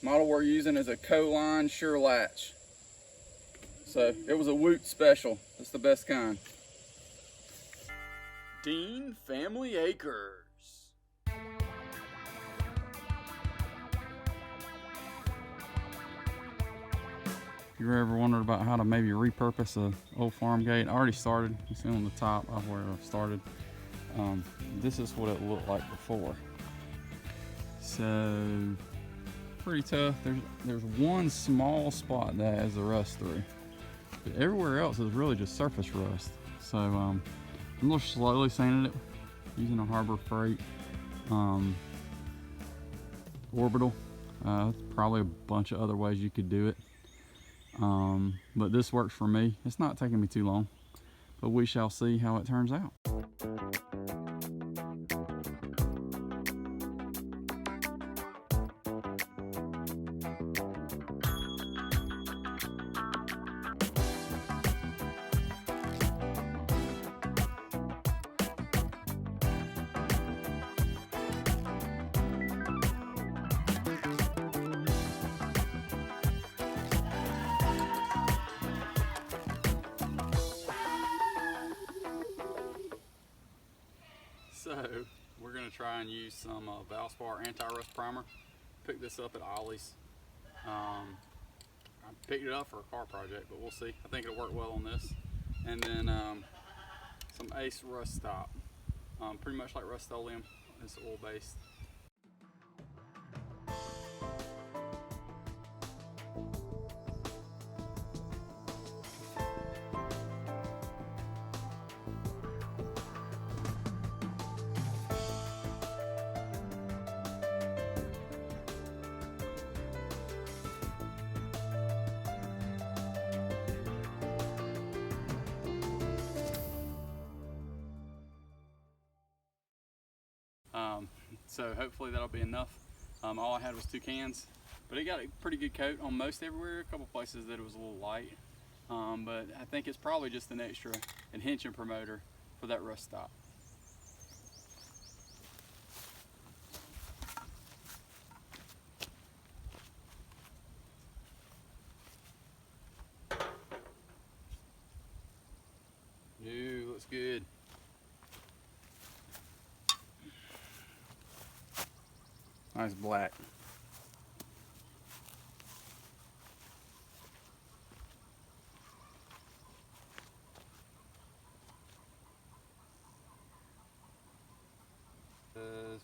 Model we're using is a Line Sure Latch. So it was a Woot special. It's the best kind. Dean Family Acres. If you ever wondered about how to maybe repurpose an old farm gate, I already started. You see on the top of where I started. This is what it looked like before. So pretty tough. There's one small spot that has the rust through, but everywhere else is really just surface rust. So I'm a little slowly sanding it using a Harbor Freight orbital. Probably a bunch of other ways you could do it. But this works for me. It's not taking me too long, but we shall see how it turns out. So we're going to try and use some Valspar anti-rust primer. Picked this up at Ollie's. I picked it up for a car project, but we'll see. I think it'll work well on this. And then some Ace Rust Stop. Pretty much like Rust-Oleum. It's oil based. So hopefully that'll be enough. All I had was 2 cans, but it got a pretty good coat on most everywhere. A couple places that it was a little light, but I think it's probably just an extra adhesion promoter for that rust stop. Ooh, looks good. Nice black.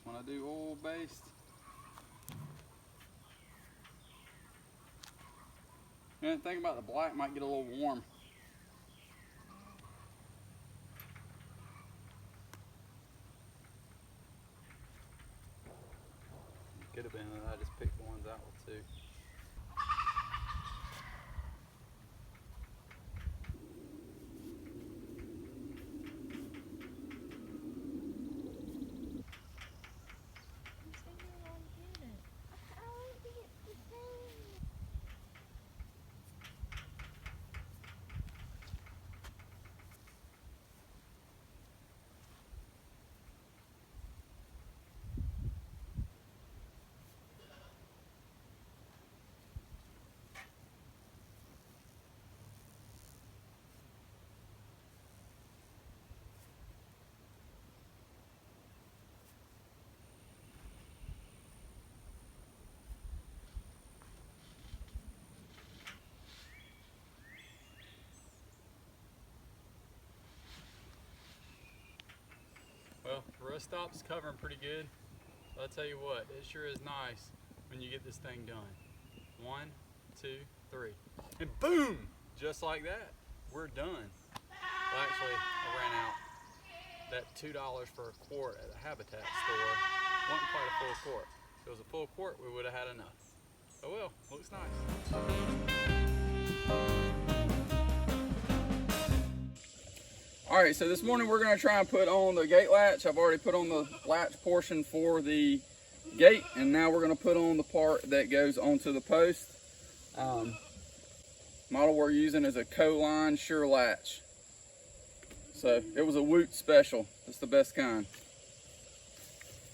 When I do oil based, and the thing about the black might get a little warm. Could have been that I just picked the ones out too. Well, the rust stop's covering pretty good. I'll tell you what, it sure is nice when you get this thing done. 1, 2, 3, and boom! Just like that, we're done. Well, actually, I ran out. That $2 for a quart at the Habitat store wasn't quite a full quart. If it was a full quart, we would have had enough. Oh well, looks nice. Alright, so this morning we're going to try and put on the gate latch. I've already put on the latch portion for the gate, and now we're going to put on the part that goes onto the post. Model we're using is a Line Sure Latch. So it was a Woot special. It's the best kind.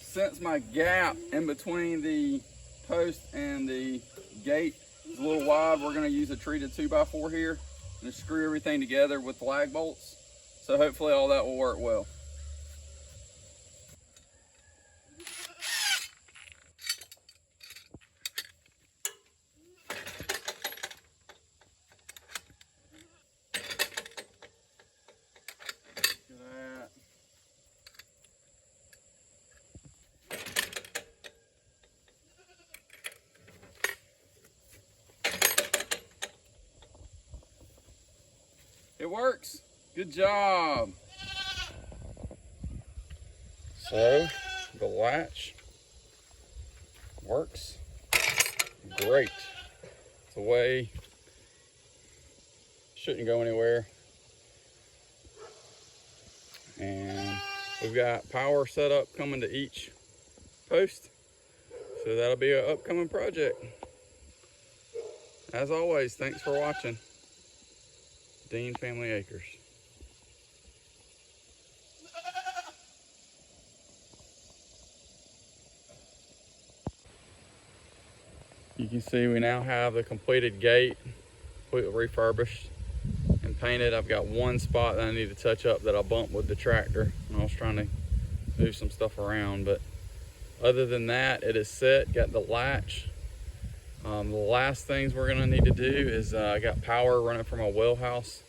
Since my gap in between the post and the gate is a little wide. We're going to use a treated 2x4 here and just screw everything together with lag bolts. So hopefully all that will work well. It works. Good job. So the latch works great. It's the way, shouldn't go anywhere. And we've got power set up coming to each post. So that'll be an upcoming project. As always, thanks for watching Dean Family Acres. You can see we now have the completed gate, completely refurbished and painted. I've got one spot that I need to touch up that I bumped with the tractor when I was trying to move some stuff around, but other than that, it is set. Got the latch. The last things we're gonna need to do is I got power running from my well house,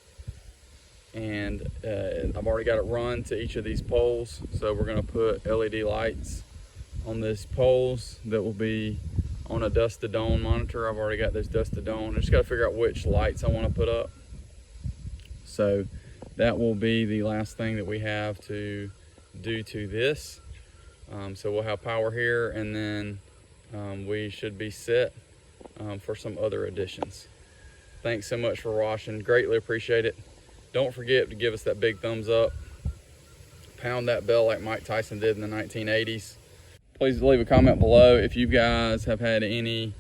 and I've already got it run to each of these poles. So we're gonna put LED lights on these poles that will be on a dusk to dawn monitor. I've already got this dusk to dawn. I just gotta figure out which lights I wanna put up. So that will be the last thing that we have to do to this. So we'll have power here, and then we should be set for some other additions. Thanks so much for watching. Greatly appreciate it. Don't forget to give us that big thumbs up. Pound that bell like Mike Tyson did in the 1980s. Please leave a comment below if you guys have had any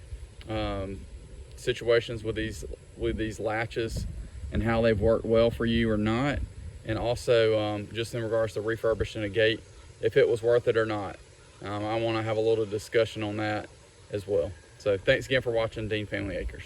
situations with these latches and how they've worked well for you or not. And also just in regards to refurbishing a gate, if it was worth it or not. I want to have a little discussion on that as well. So thanks again for watching Dean Family Acres.